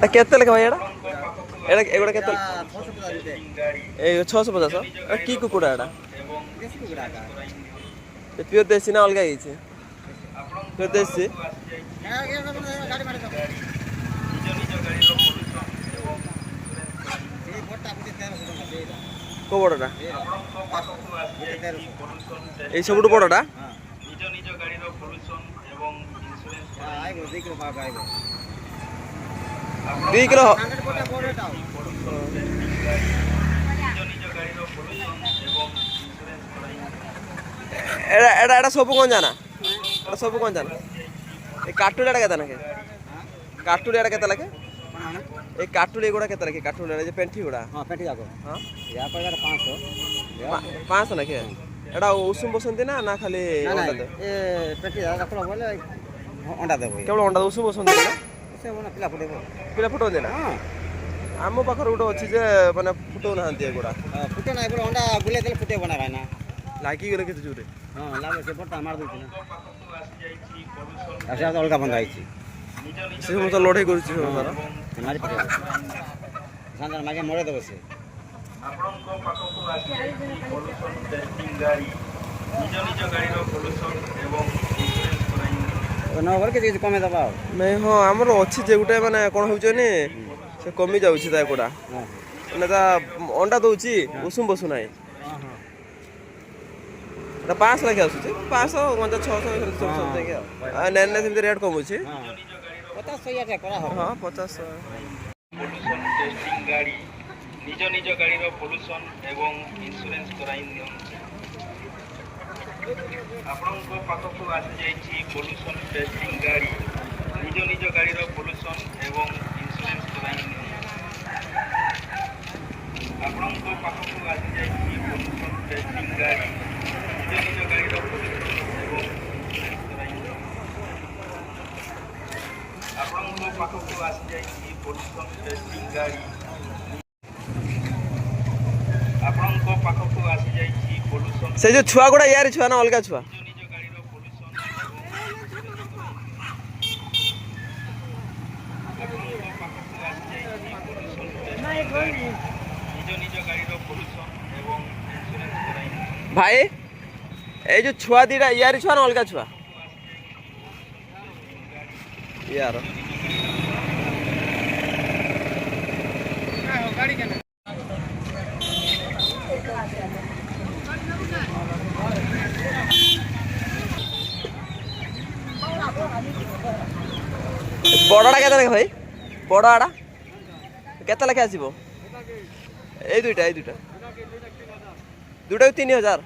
କେତେ ଲେଖା ଭାଇ ଏଇଟା ଏଗୁଡ଼ା କେତେ? ଏଇ 650। କି କୁକୁଡ଼ା ଏଇଟା? ପିଓର ଦେଶୀ ନା ଅଲଗା ହେଇଛି? ପିଓର ଦେଶୀ। କୋଉ ବଡ଼ଟା? ଏଇ ସବୁଠୁ ବଡ଼ଟା? 2 କିଲୋ। ଏଟା ସବୁ କଣ ଜାନା? ଏଟା ସବୁ କଣ ଜାନା? এই কাটুলিটা কেতে নাকি? কাটুলিটা কেতে লাগে? এই কাটুলি গুড়া কেতে লাগে? কাটুলি যে পেন্টি গুড়া? হ্যাঁ পেন্টি যাকো। হ্যাঁ ইয়া পড়ে 500। 500 নাকি? এটা উষুম বসন্তি না না খালি অন্ডা দে? এ পেন্টি রাখলো বলে অন্ডা দেবো। কেবল অন্ডা উষুম বসন্তি না? সে বনা পিলা ফুটেবো। ପିଲା ଫୁଟନ୍ତି ନା? ଆମ ପାଖରେ ଗୋଟେ ଅଛି ଯେ ମାନେ ଫୁଟଉନାହାନ୍ତି ଏଗୁଡ଼ା। ফুটে না এগুলো অন্ডা গুলে দিলে ফুটেবো না ভাই না। ଲାଗିଗଲେ କେତେ ଜୋରେ? ହଁ ଲାଗେ ସେ ପଟା ମାର ଦଉଛି ନା। ଆଚ୍ଛା ଅଲଗା ବନ୍ଧା ହେଇଛି। ସେ ସମସ୍ତ ଲଢ଼େଇ କରୁଛି ସମସ୍ତର। ମାରି ପକେଇବ। ସାଙ୍ଗରେ ମାଗେ ମରେ ଦେବ ସେ। ଆପଣଙ୍କ ପାଖକୁ ଆସିଯାଇଛି ପଲ୍ୟୁସନ୍ ଟେଷ୍ଟିଂ ଗାଡ଼ି। ନିଜ ନିଜ ଗାଡ଼ିର ପଲ୍ୟୁସନ୍ ଏବଂ ଇନ୍ସୁରାନ୍ସ କରାଇ ନ କଲେ କିଛି କମେଇ ଦେବା ଆଉ। ନାଇଁ ହଁ ଆମର ଅଛି ଯେ ଗୋଟେ ମାନେ କ'ଣ ହେଉଛି ମାନେ ସେ କମି ଯାଉଛି ତା ଗୁଡ଼ା। ମାନେ ତା ଅଣ୍ଡା ଦେଉଛି ଉଷୁମ ବସୁ ନାହିଁ। এটা 500 ଲେଖା ଆସୁଛି। 500 600 ସେମିତି ଆଉ ନେନେ ସେମିତି ରେଟ୍ କମୁଛି। 50 କରା ହବ। ହଁ 50। ପଲ୍ୟୁସନ୍ ଟେଷ୍ଟିଂ ଗାଡ଼ି ନିଜ ନିଜ ଗାଡ଼ିର ପଲ୍ୟୁସନ୍ ଏବଂ ଇନ୍ସୁରାନ୍ସ କରାଇ ନିଅନ୍ତି। ଆପଣଙ୍କ ପାଖକୁ ଆସିଯାଇଛି ପଲ୍ୟୁସନ୍ ଟେଷ୍ଟିଂ ଗାଡ଼ି। ନିଜ ନିଜ ଗାଡ଼ିର ପଲ୍ୟୁସନ୍ ଏବଂ ଇନ୍ସୁରାନ୍ସ କରାଇ ନିଅନ୍ତି। ଆପଣଙ୍କ ପାଖକୁ ଆସିଯାଇଛି ପଲ୍ୟୁସନ୍ ଟେଷ୍ଟିଂ ଗାଡ଼ି। ନିଜ ନିଜ ଗାଡ଼ିର ପଲ୍ୟୁସନ୍ ଏବଂ ଇନ୍ସୁରାନ୍ସ କରାଇ ନିଅନ୍ତି। ଆପଣଙ୍କ ପାଖକୁ ଆସିଯାଇଛି ପଲ୍ୟୁସନ୍ ଟେଷ୍ଟିଂ ଗାଡ଼ି। ଆପଣଙ୍କ ପାଖକୁ ଆସିଯାଇଛି ପଲ୍ୟୁସନ୍। ସେ ଯୋଉ ଛୁଆ ଗୁଡ଼ା ୟାର ଛୁଆ ନା ଅଲଗା ଛୁଆ? ନିଜ ନିଜ ଗାଡ଼ିର ପଲ୍ୟୁସନ୍ ଏବଂ ଆପଣଙ୍କ ପାଖକୁ ଆସିଯାଇଛି ପଲ୍ୟୁସନ୍ ଟେଷ୍ଟିଂ ଗାଡ଼ି। ନିଜ ନିଜ ଗାଡ଼ିର ପଲ୍ୟୁସନ୍ ଏବଂ ଇନ୍ସୁରାନ୍ସ କରାଇ ନିଅନ୍ତି। ଭାଇ এই যে ছুয়া দিটা ইয়ার ছুয়া না অলগা ছুয়া? ইয়ার গাড়ি কেন? বড়টা কেতে লেখা ভাই? বড় আড়া কেতে লেখা আসব? এই দুইটা দুইটাକୁ 3000।